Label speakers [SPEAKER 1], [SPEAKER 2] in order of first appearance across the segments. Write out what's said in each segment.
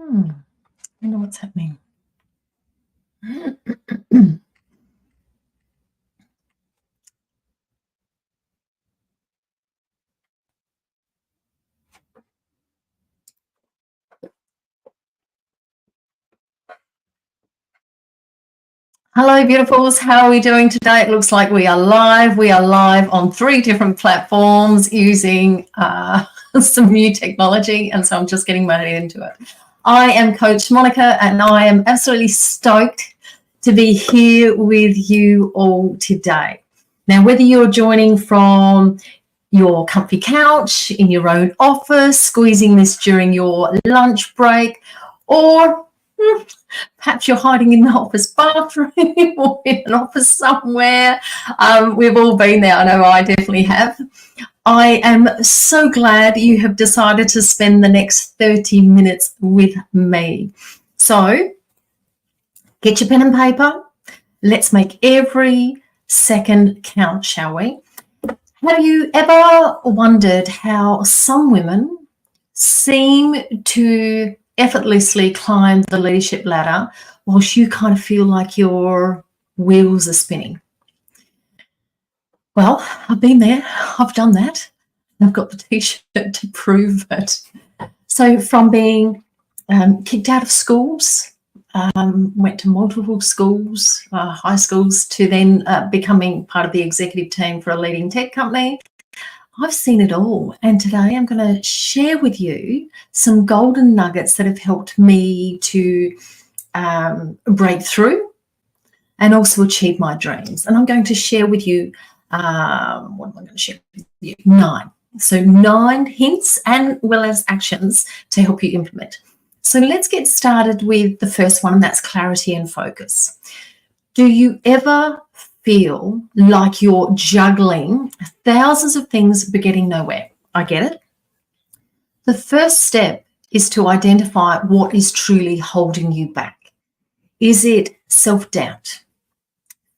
[SPEAKER 1] I know what's happening. Hello, beautifuls. How are we doing today? It looks like we are live. We are live on 3 different platforms using some new technology, and so I'm just getting my head into it. I am Coach Monica, and I am absolutely stoked to be here with you all today. Now, whether you're joining from your comfy couch, in your own office, squeezing this during your lunch break, or perhaps you're hiding in the office bathroom or in an office somewhere. We've all been there. I know I definitely have. I am so glad you have decided to spend the next 30 minutes with me. So get your pen and paper. Let's make every second count, shall we? Have you ever wondered how some women seem to effortlessly climb the leadership ladder whilst you kind of feel like your wheels are spinning? Well, I've been there. I've done that. I've got the t-shirt to prove it. So from being kicked out of schools, went to multiple schools, high schools, to then becoming part of the executive team for a leading tech company. I've seen it all, and today I'm going to share with you some golden nuggets that have helped me to break through and also achieve my dreams. And I'm going to share with you, what am I going to share with you? 9. So 9 hints and well as actions to help you implement. So let's get started with the first one, and that's clarity and focus. Do you ever feel like you're juggling thousands of things but getting nowhere? I get it. The first step is to identify what is truly holding you back. Is it self-doubt,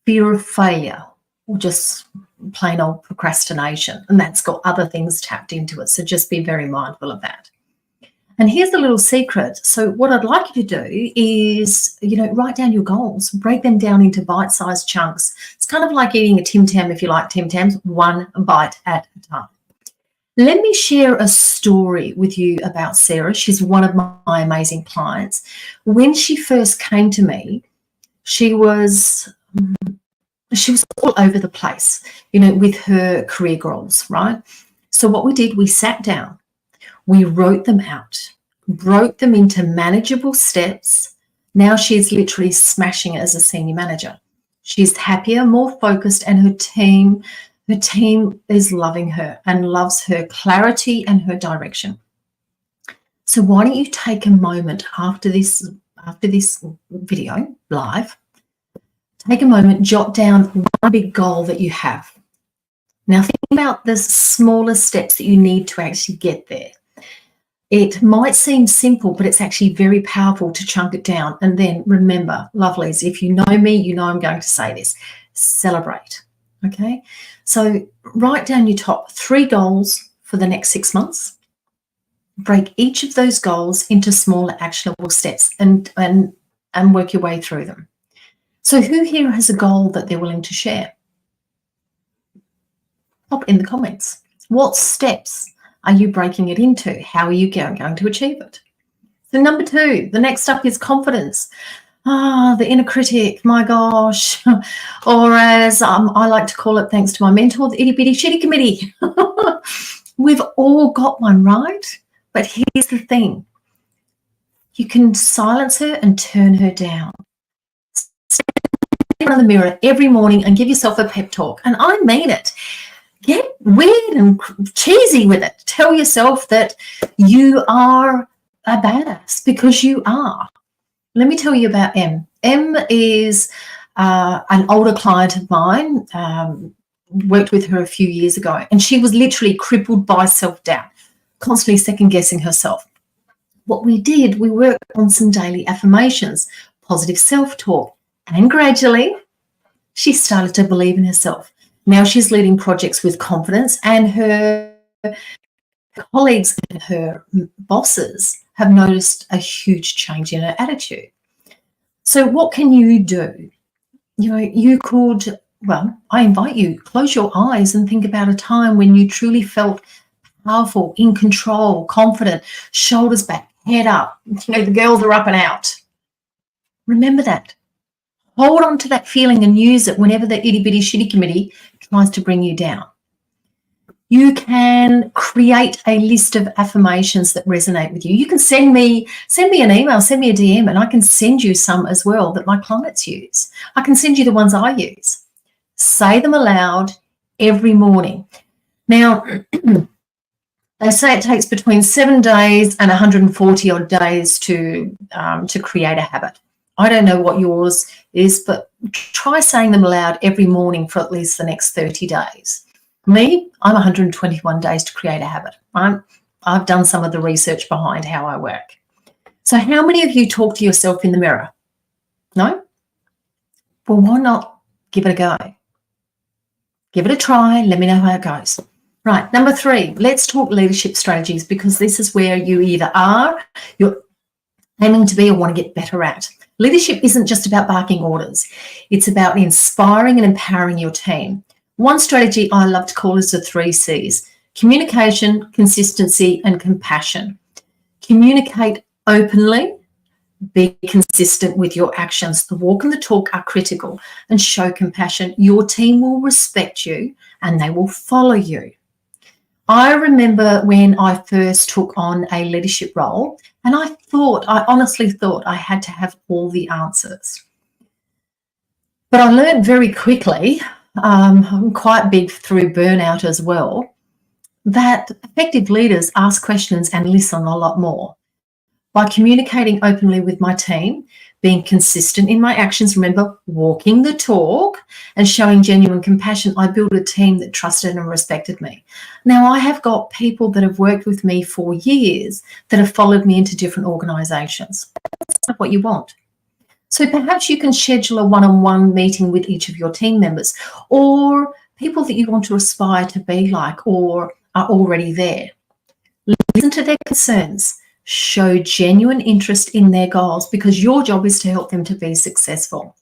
[SPEAKER 1] fear of failure, or just plain old procrastination? And that's got other things tapped into it, so just be very mindful of that. And here's the little secret. So what I'd like you to do is, write down your goals, break them down into bite-sized chunks. It's kind of like eating a Tim Tam, if you like Tim Tams, one bite at a time. Let me share a story with you about Sarah. She's one of my amazing clients. When she first came to me, she was all over the place, with her career goals, right? So what we did, we sat down. We wrote them out, broke them into manageable steps. Now she's literally smashing it as a senior manager. She's happier, more focused, and her team is loving her and loves her clarity and her direction. So why don't you take a moment after this video live, take a moment, jot down one big goal that you have. Now think about the smaller steps that you need to actually get there. It might seem simple, but it's actually very powerful to chunk it down. And then remember, lovelies, if you know me, you know I'm going to say this, celebrate, okay? So write down your top 3 goals for the next 6 months. Break each of those goals into smaller actionable steps and work your way through them. So who here has a goal that they're willing to share? Pop in the comments. What steps are you breaking it into? How are you going to achieve it? So number 2, the next up is confidence. The inner critic, my gosh. Or as I like to call it, thanks to my mentor, the itty bitty shitty committee. We've all got one, right? But here's the thing. You can silence her and turn her down. Stand in front of the mirror every morning and give yourself a pep talk. And I mean it. Get weird and cheesy with it. Tell yourself that you are a badass, because you are. Let me tell you about Em. Em is an older client of mine, worked with her a few years ago, and she was literally crippled by self-doubt, constantly second-guessing herself. What we did, we worked on some daily affirmations, positive self-talk, and gradually she started to believe in herself. Now she's leading projects with confidence, and her colleagues and her bosses have noticed a huge change in her attitude. So what can you do? You know, you could, well, I invite you, close your eyes and think about a time when you truly felt powerful, in control, confident, shoulders back, head up. You know, the girls are up and out. Remember that. Hold on to that feeling and use it whenever the itty bitty shitty committee tries to bring you down. You can create a list of affirmations that resonate with you. You can send me an email, send me a DM, and I can send you some as well that my clients use. I can send you the ones I use. Say them aloud every morning. Now, they say it takes between 7 days and 140 odd days to create a habit. I don't know what yours is, but try saying them aloud every morning for at least the next 30 days. Me, I'm 121 days to create a habit. I've done some of the research behind how I work. So how many of you talk to yourself in the mirror? No? Well, why not give it a go? Give it a try. Let me know how it goes. Right, number 3, let's talk leadership strategies, because this is where you either are, you're aiming to be, or want to get better at. Leadership isn't just about barking orders. It's about inspiring and empowering your team. One strategy I love to call is the 3 C's: communication, consistency, and compassion. Communicate openly, be consistent with your actions. The walk and the talk are critical, and show compassion. Your team will respect you and they will follow you. I remember when I first took on a leadership role, and I honestly thought I had to have all the answers. But I learned very quickly, I'm quite big through burnout as well, that effective leaders ask questions and listen a lot more. By communicating openly with my team, being consistent in my actions, remember, walking the talk, and showing genuine compassion, I built a team that trusted and respected me. Now, I have got people that have worked with me for years that have followed me into different organisations. That's not what you want. So perhaps you can schedule a one-on-one meeting with each of your team members, or people that you want to aspire to be like or are already there. Listen to their concerns. Show genuine interest in their goals, because your job is to help them to be successful.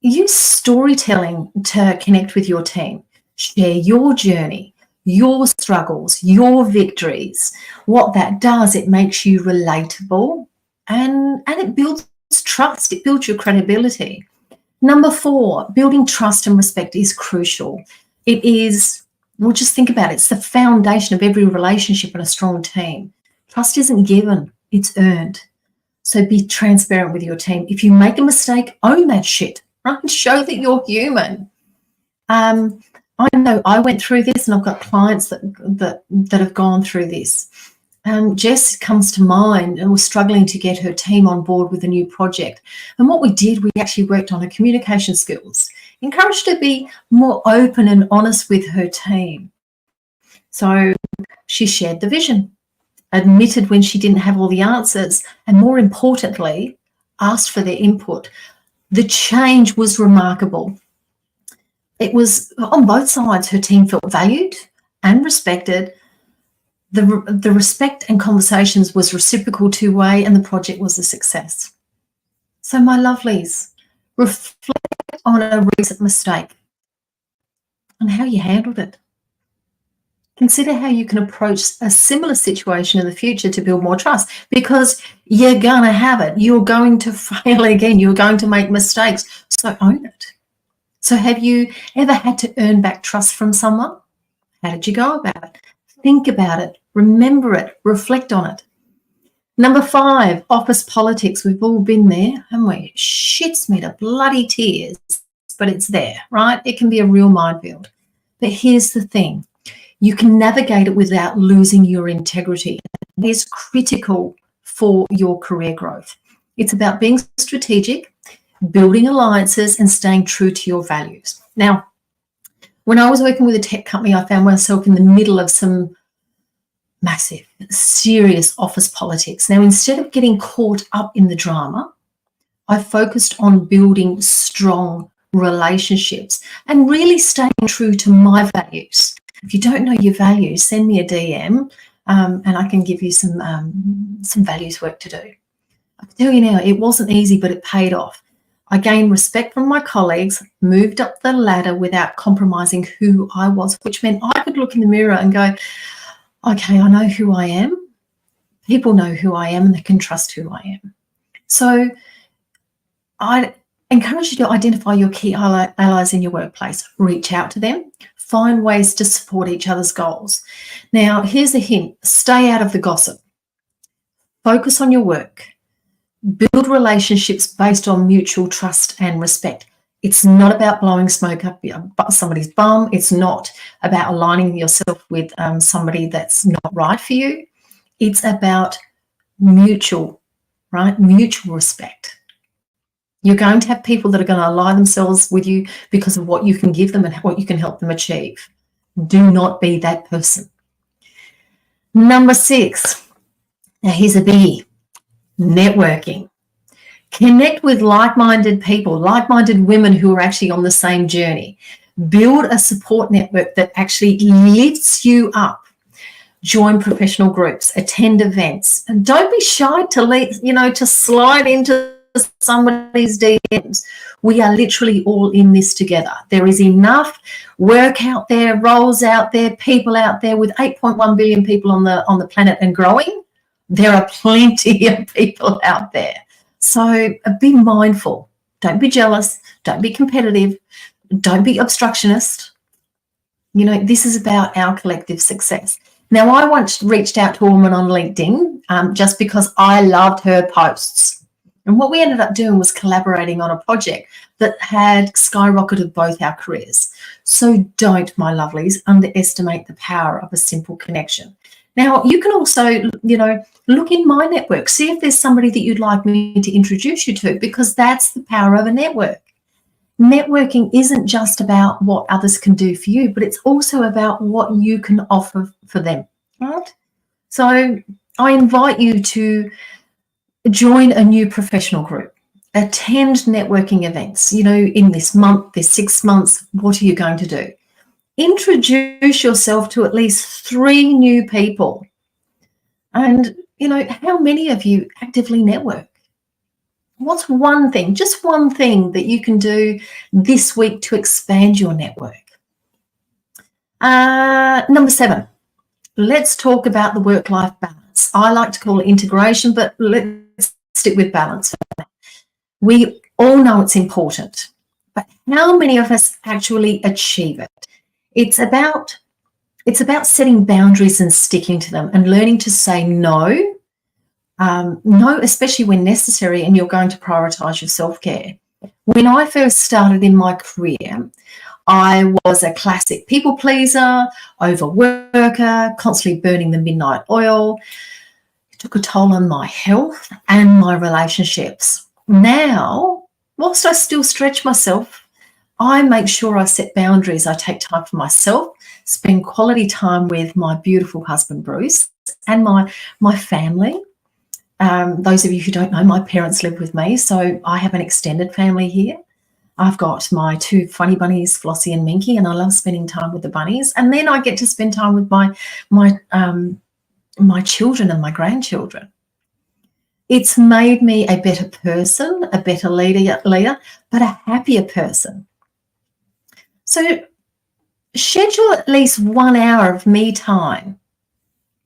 [SPEAKER 1] Use storytelling to connect with your team. Share your journey, your struggles, your victories. What that does, it makes you relatable, and it builds trust. It builds your credibility. Number 4, building trust and respect is crucial. It is, well, just think about it. It's the foundation of every relationship and a strong team. Trust isn't given, it's earned. So be transparent with your team. If you make a mistake, own that shit, right? Show that you're human. I know I went through this, and I've got clients that have gone through this. Jess comes to mind and was struggling to get her team on board with a new project. And what we did, we actually worked on her communication skills, encouraged her to be more open and honest with her team. So she shared the vision, admitted when she didn't have all the answers, and more importantly, asked for their input. The change was remarkable. It was on both sides. Her team felt valued and respected. The respect and conversations was reciprocal two-way, and the project was a success. So my lovelies, reflect on a recent mistake and how you handled it. Consider how you can approach a similar situation in the future to build more trust, because you're going to have it. You're going to fail again. You're going to make mistakes. So own it. So have you ever had to earn back trust from someone? How did you go about it? Think about it. Remember it. Reflect on it. Number 5, office politics. We've all been there, haven't we? It shits me to bloody tears, but it's there, right? It can be a real minefield. But here's the thing. You can navigate it without losing your integrity. It is critical for your career growth. It's about being strategic, building alliances, and staying true to your values. Now, when I was working with a tech company, I found myself in the middle of some massive, serious office politics. Now, instead of getting caught up in the drama, I focused on building strong relationships and really staying true to my values. If you don't know your values, send me a DM and I can give you some values work to do. I can tell you now, it wasn't easy, but it paid off. I gained respect from my colleagues, moved up the ladder without compromising who I was, which meant I could look in the mirror and go, okay, I know who I am. People know who I am and they can trust who I am. So I encourage you to identify your key allies in your workplace. Reach out to them. Find ways to support each other's goals. Now, here's a hint. Stay out of the gossip. Focus on your work. Build relationships based on mutual trust and respect. It's not about blowing smoke up somebody's bum. It's not about aligning yourself with somebody that's not right for you. It's about mutual respect. You're going to have people that are going to align themselves with you because of what you can give them and what you can help them achieve. Do not be that person. Number 6. Now here's a biggie. Networking. Connect with like-minded people, like-minded women who are actually on the same journey. Build a support network that actually lifts you up. Join professional groups, attend events, and don't be shy to slide into somebody's DMs. We are literally all in this together. There is enough work out there, roles out there, people out there. With 8.1 billion people on the planet and growing, there are plenty of people out there. So be mindful. Don't be jealous. Don't be competitive. Don't be obstructionist. This is about our collective success. Now, I once reached out to a woman on LinkedIn just because I loved her posts. And what we ended up doing was collaborating on a project that had skyrocketed both our careers. So don't, my lovelies, underestimate the power of a simple connection. Now, you can also, look in my network, see if there's somebody that you'd like me to introduce you to, because that's the power of a network. Networking isn't just about what others can do for you, but it's also about what you can offer for them, right? So I invite you to join a new professional group, attend networking events. In this month, this 6 months, what are you going to do? Introduce yourself to at least 3 new people. And, how many of you actively network? What's one thing, just one thing that you can do this week to expand your network? Number 7, let's talk about the work-life balance. I like to call it integration, but let's stick with balance. We all know it's important, but how many of us actually achieve it? It's about setting boundaries and sticking to them and learning to say no. No, especially when necessary, and you're going to prioritize your self-care. When I first started in my career, I was a classic people pleaser, overworker, constantly burning the midnight oil. It took a toll on my health and my relationships. Now, whilst I still stretch myself, I make sure I set boundaries. I take time for myself, spend quality time with my beautiful husband, Bruce, and my family. Those of you who don't know, my parents live with me, so I have an extended family here. I've got my 2 funny bunnies, Flossie and Minky, and I love spending time with the bunnies. And then I get to spend time with my children and my grandchildren. It's made me a better person, a better leader, but a happier person. So schedule at least 1 hour of me time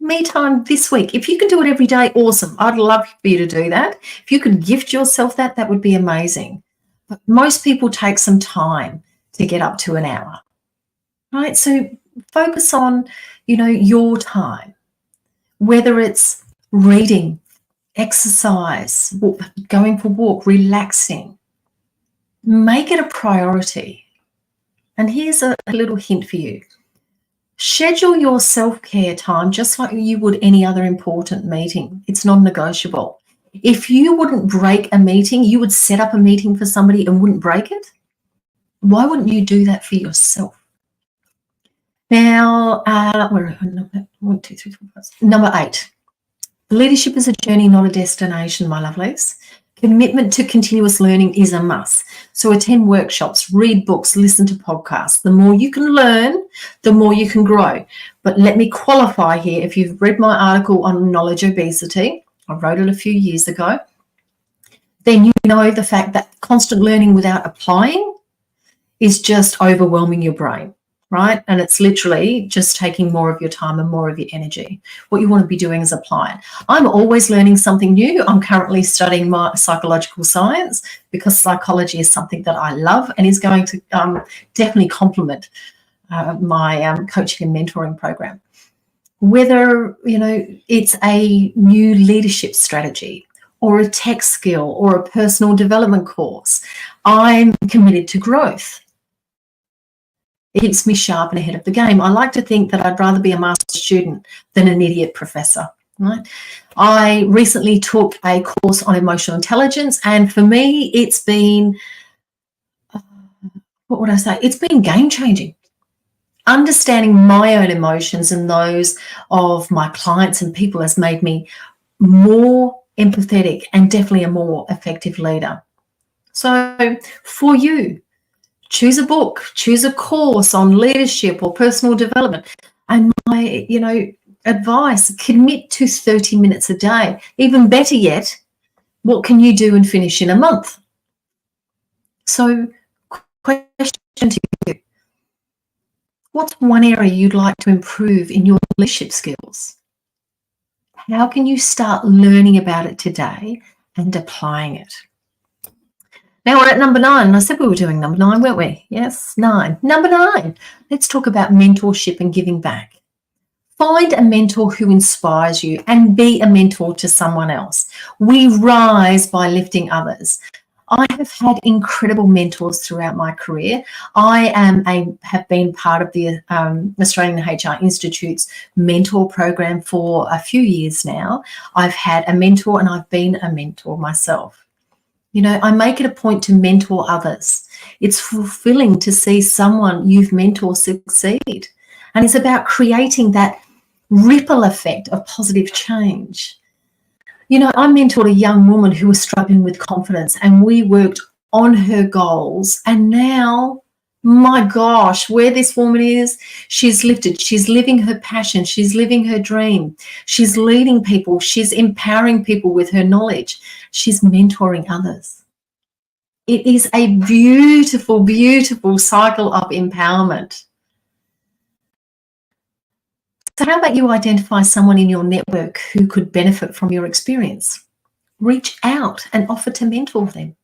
[SPEAKER 1] this week. If you can do it every day, awesome. I'd love for you to do that. If you could gift yourself that would be amazing. But most people take some time to get up to an hour, right? So focus on, your time, whether it's reading, exercise, going for a walk, relaxing. Make it a priority. And here's a little hint for you. Schedule your self-care time just like you would any other important meeting. It's non-negotiable. If you wouldn't break a meeting, you would set up a meeting for somebody and wouldn't break it. Why wouldn't you do that for yourself? Now, number 8. Leadership is a journey, not a destination, my lovelies. Commitment to continuous learning is a must. So attend workshops, read books, listen to podcasts. The more you can learn, the more you can grow. But let me qualify here. If you've read my article on knowledge obesity, I wrote it a few years ago, then you know the fact that constant learning without applying is just overwhelming your brain, right? And it's literally just taking more of your time and more of your energy. What you want to be doing is apply it. I'm always learning something new. I'm currently studying my psychological science because psychology is something that I love and is going to definitely complement my coaching and mentoring program. Whether, it's a new leadership strategy or a tech skill or a personal development course, I'm committed to growth. It keeps me sharp and ahead of the game. I like to think that I'd rather be a master student than an idiot professor, right? I recently took a course on emotional intelligence, and for me, it's been, It's been game-changing. Understanding my own emotions and those of my clients and people has made me more empathetic and definitely a more effective leader. So for you, choose a book, choose a course on leadership or personal development. And my, advice, commit to 30 minutes a day. Even better yet, what can you do and finish in a month? So question to you, what's one area you'd like to improve in your leadership skills? How can you start learning about it today and applying it? Now we're at number 9. I said we were doing number 9, weren't we? Yes, 9. Number 9, let's talk about mentorship and giving back. Find a mentor who inspires you and be a mentor to someone else. We rise by lifting others. I have had incredible mentors throughout my career. I have been part of the Australian HR Institute's mentor program for a few years now. I've had a mentor and I've been a mentor myself. I make it a point to mentor others. It's fulfilling to see someone you've mentored succeed. And it's about creating that ripple effect of positive change. I mentored a young woman who was struggling with confidence, and we worked on her goals. And now, my gosh, where this woman is, she's lifted. She's living her passion. She's living her dream. She's leading people. She's empowering people with her knowledge. She's mentoring others. It is a beautiful, beautiful cycle of empowerment. So how about you identify someone in your network who could benefit from your experience? Reach out and offer to mentor them.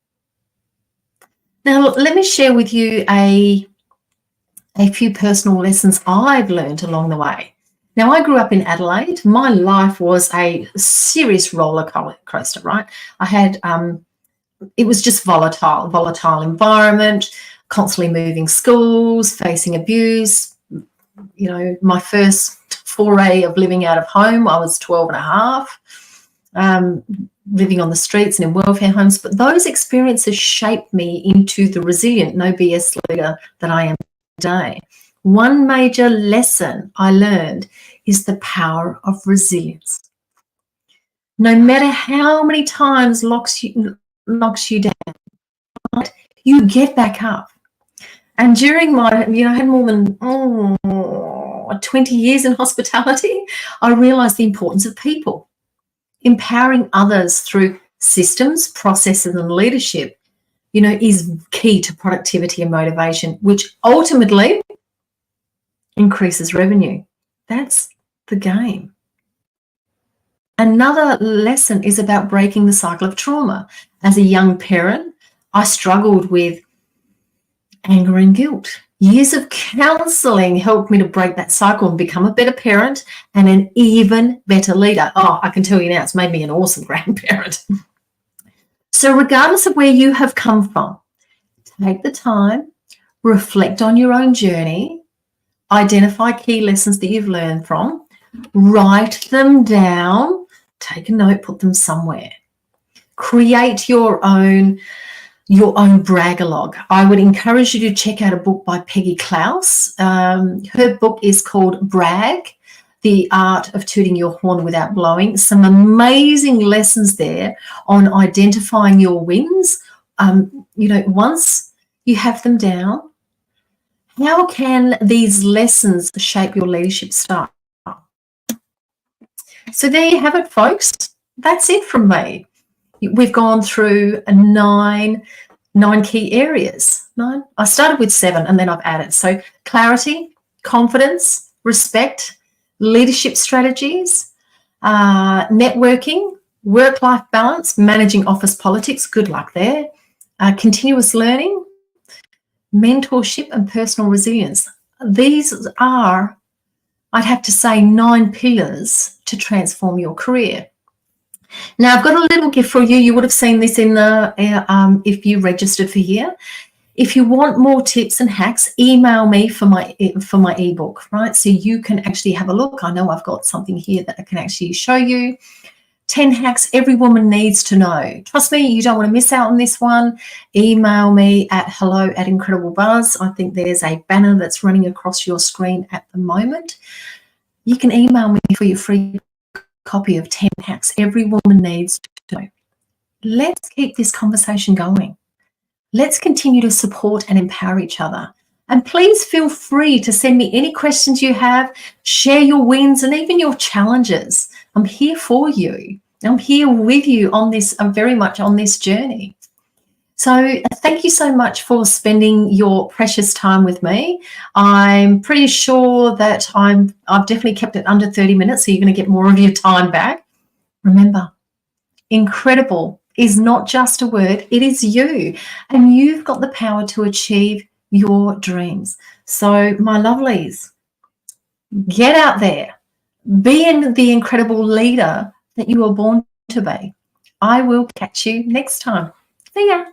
[SPEAKER 1] Now, let me share with you a few personal lessons I've learned along the way. Now, I grew up in Adelaide. My life was a serious roller coaster, right? I had, it was just volatile environment, constantly moving schools, facing abuse. My first foray of living out of home, I was 12 and a half, living on the streets and in welfare homes. But those experiences shaped me into the resilient, no BS leader that I am today. One major lesson I learned is the power of resilience. No matter how many times knocks you down, right, you get back up. And during my, I had more than 20 years in hospitality, I realised the importance of people. Empowering others through systems, processes and leadership, is key to productivity and motivation, which ultimately increases revenue. That's the game. Another lesson is about breaking the cycle of trauma. As a young parent, I struggled with anger and guilt. Years of counselling helped me to break that cycle and become a better parent and an even better leader. Oh, I can tell you now, it's made me an awesome grandparent. So regardless of where you have come from, take the time, reflect on your own journey, identify key lessons that you've learned from, write them down, take a note, put them somewhere. Create your own brag-a-log. I would encourage you to check out a book by Peggy Klaus. Her book is called Brag, The Art of Tooting Your Horn Without Blowing. Some amazing lessons there on identifying your wins. Once you have them down, how can these lessons shape your leadership style? So there you have it, folks. That's it from me. We've gone through nine key areas. Nine? I started with 7 and then I've added. So clarity, confidence, respect, leadership strategies, networking, work-life balance, managing office politics, good luck there, continuous learning, mentorship and personal resilience. These are, I'd have to say, 9 pillars to transform your career. Now, I've got a little gift for you. You would have seen this in the if you registered for here. If you want more tips and hacks, email me for my ebook, right? So you can actually have a look. I know I've got something here that I can actually show you. 10 hacks every woman needs to know. Trust me, you don't want to miss out on this one. Email me at hello@incrediblebuzz. I think there's a banner that's running across your screen at the moment. You can email me for your free copy of 10 hacks every woman needs to know. Let's keep this conversation going. Let's continue to support and empower each other. And please feel free to send me any questions you have, share your wins and even your challenges. I'm here for you. I'm here with you on this, I'm very much on this journey. So thank you so much for spending your precious time with me. I'm pretty sure that I've definitely kept it under 30 minutes, so you're going to get more of your time back. Remember, incredible is not just a word, it is you. And you've got the power to achieve your dreams. So my lovelies, get out there, be the incredible leader that you were born to be. I will catch you next time. See ya.